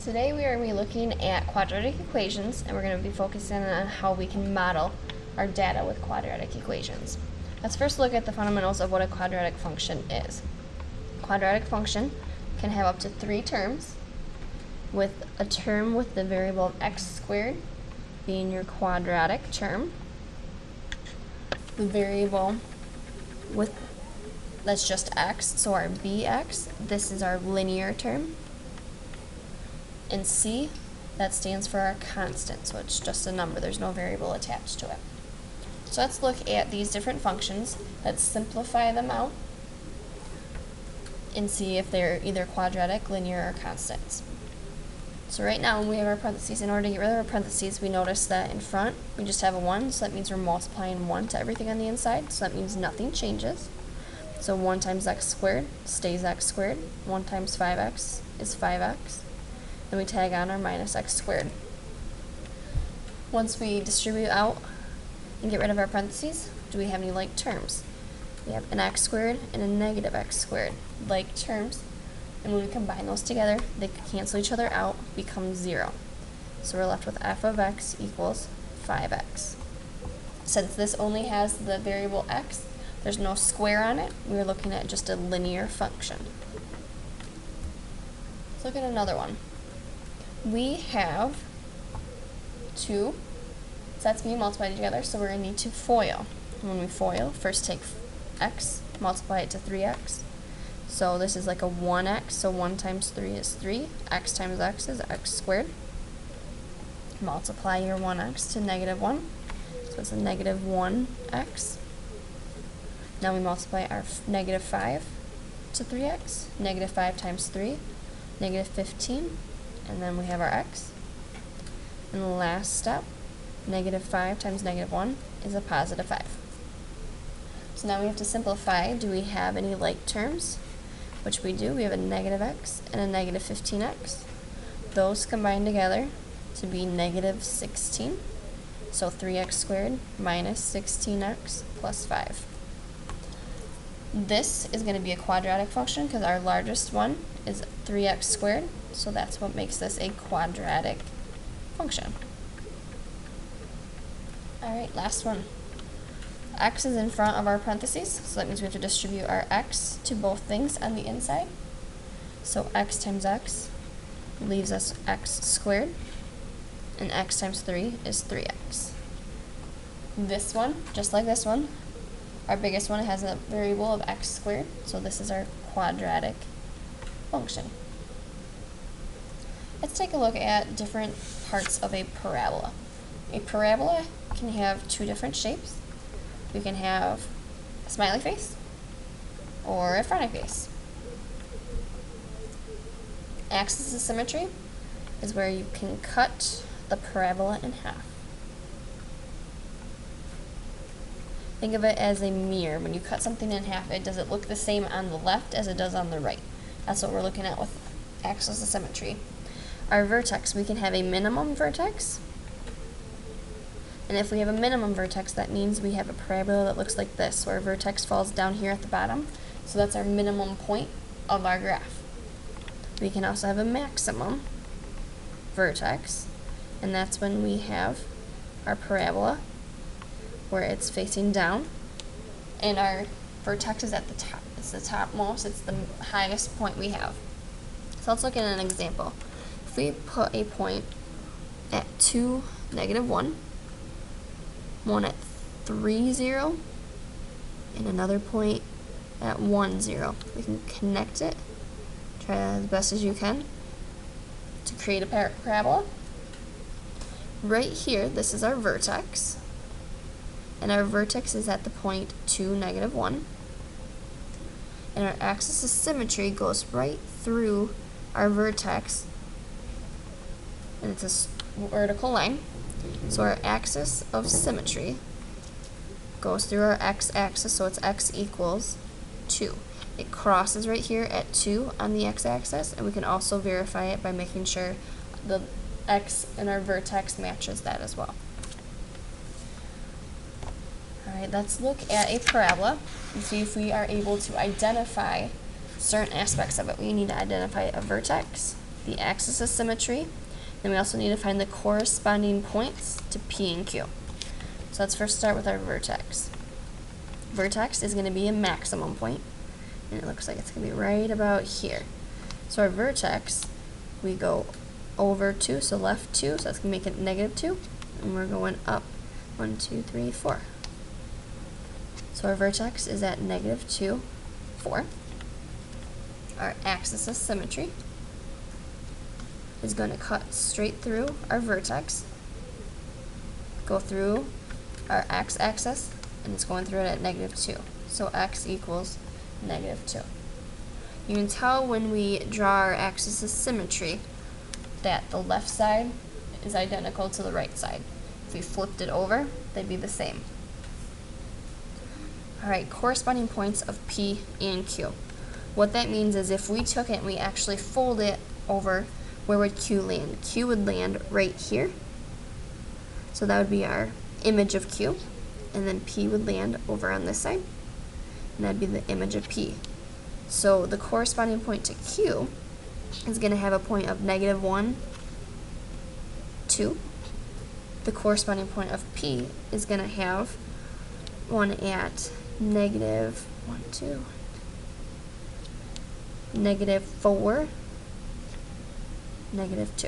Today we are going to be looking at quadratic equations, and we're going to be focusing on how we can model our data with quadratic equations. Let's first look at the fundamentals of what a quadratic function is. A quadratic function can have up to 3 terms, with a term with the variable of x squared being your quadratic term, the variable with that's just x, so our bx, this is our linear term, and c, that stands for our constant, so it's just a number, there's no variable attached to it. So let's look at these different functions. Let's simplify them out and see if they're either quadratic, linear, or constants. So right now when we have our parentheses, in order to get rid of our parentheses, we notice that in front we just have a 1, so that means we're multiplying 1 to everything on the inside, so that means nothing changes. So 1 times x squared stays x squared, 1 times 5x is 5x, and we tag on our minus x squared. Once we distribute out and get rid of our parentheses, do we have any like terms? We have an x squared and a negative x squared, like terms, and when we combine those together, they cancel each other out, become 0. So we're left with f of x equals 5x. Since this only has the variable x, there's no square on it, we're looking at just a linear function. Let's look at another one. We have 2 sets being multiplied together, so we're going to need to FOIL. When we FOIL, first take x, multiply it to 3x. So this is like a 1x, so 1 times 3 is 3. X times x is x squared. Multiply your 1x to negative 1, so it's a negative 1x. Now we multiply our negative 5 to 3x. Negative 5 times 3, negative 15. And then we have our x. And the last step, negative 5 times negative 1 is a positive 5. So now we have to simplify. Do we have any like terms? Which we do. We have a negative x and a negative 15x. Those combine together to be negative 16. So 3x squared minus 16x plus 5. This is going to be a quadratic function because our largest one is 3x squared, so that's what makes this a quadratic function. Alright, last one. X is in front of our parentheses, so that means we have to distribute our x to both things on the inside. So x times x leaves us x squared, and x times 3 is 3x. This one, just like this one, our biggest one has a variable of x squared, so this is our quadratic function. Let's take a look at different parts of a parabola. A parabola can have 2 different shapes. We can have a smiley face or a frowny face. Axis of symmetry is where you can cut the parabola in half. Think of it as a mirror. When you cut something in half, does it look the same on the left as it does on the right? That's what we're looking at with axis of symmetry. Our vertex, we can have a minimum vertex. And if we have a minimum vertex, that means we have a parabola that looks like this, where our vertex falls down here at the bottom. So that's our minimum point of our graph. We can also have a maximum vertex, and that's when we have our parabola where it's facing down, and our vertex is at the top. It's the topmost, it's the highest point we have. So let's look at an example. If we put a point at 2, negative 1, one at 3, 0, and another point at 1, 0, we can connect it, try as best as you can to create a parabola. Right here, this is our vertex, and our vertex is at the point 2, negative 1, and our axis of symmetry goes right through our vertex, and it's a vertical line. So our axis of symmetry goes through our x-axis, so it's x equals 2. It crosses right here at 2 on the x-axis, and we can also verify it by making sure the x in our vertex matches that as well. Alright, let's look at a parabola and see if we are able to identify certain aspects of it. We need to identify a vertex, the axis of symmetry. Then we also need to find the corresponding points to P and Q. So let's first start with our vertex. Vertex is going to be a maximum point, and it looks like it's going to be right about here. So our vertex, we go over 2, so left 2, so that's going to make it negative 2, and we're going up 1, 2, 3, 4. So our vertex is at negative 2, 4. Our axis of symmetry is going to cut straight through our vertex, go through our x-axis, and it's going through it at negative 2. So x equals negative 2. You can tell when we draw our axis of symmetry that the left side is identical to the right side. If we flipped it over, they'd be the same. Alright, corresponding points of P and Q. What that means is if we took it and we actually fold it over, where would Q land? Q would land right here. So that would be our image of Q. And then P would land over on this side. And that'd be the image of P. So the corresponding point to Q is going to have a point of negative 1, 2. The corresponding point of P is going to have one at negative 1, 2, negative 4, negative 2.